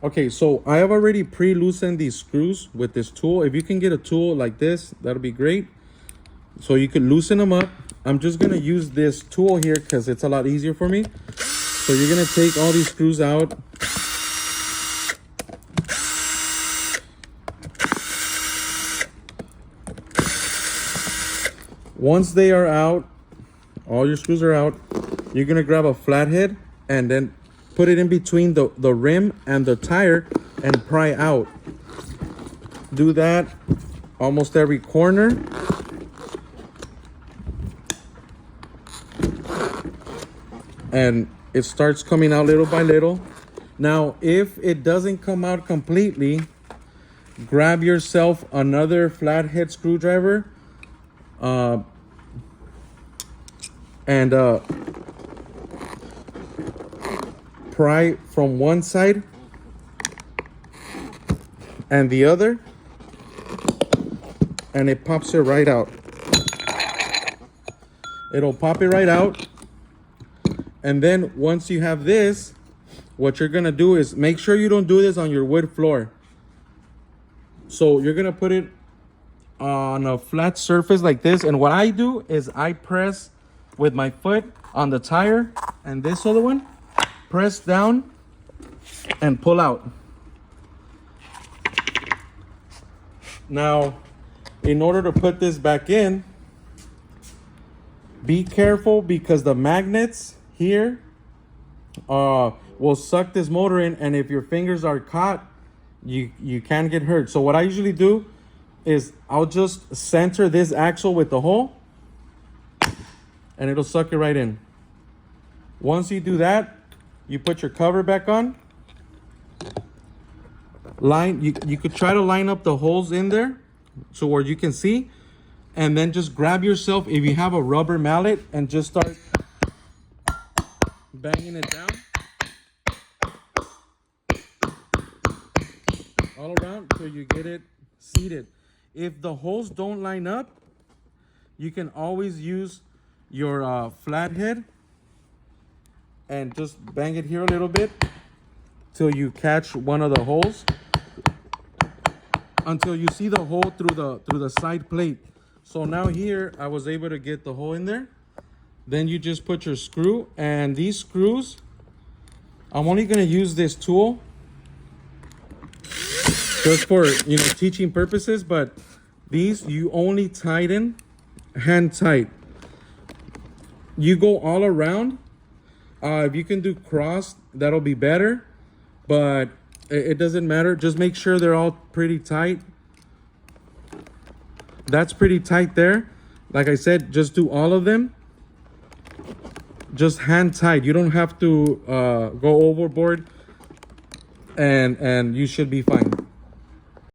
Okay, so I have already pre-loosened these screws with this tool. If you can get a tool like this, that'll be great. So you can loosen them up. I'm just gonna use this tool here because it's a lot easier for me. So you're gonna take all these screws out. Once they are out, all your screws are out, you're gonna grab a flathead and then put it in between the rim and the tire and pry out. Do that almost every corner. And it starts coming out little by little. Now, if it doesn't come out completely, grab yourself another flathead screwdriver and pry from one side and the other, and it pops it right out. It'll pop it right out. And then once you have this, what you're gonna do is make sure you don't do this on your wood floor. So you're gonna put it on a flat surface like this. And what I do is I press with my foot on the tire and this other one, press down and pull out. Now, in order to put this back in, be careful because the magnets here will suck this motor in, and if your fingers are caught, you can get hurt. So what I usually do is I'll just center this axle with the hole and it'll suck it right in. Once you do that, you put your cover back on. You could try to line up the holes in there so where you can see, and then just grab yourself, if you have a rubber mallet, and just start banging it down all around till you get it seated. If the holes don't line up, you can always use your flathead and just bang it here a little bit till you catch one of the holes, until you see the hole through the side plate. So now here I was able to get the hole in there. Then you just put your screw, and these screws, I'm only gonna use this tool just for, teaching purposes, but these you only tighten hand tight. You go all around. If you can do cross, that'll be better, but it doesn't matter. Just make sure they're all pretty tight. That's pretty tight there. Like I said, just do all of them. Just hand tight. You don't have to go overboard, and you should be fine.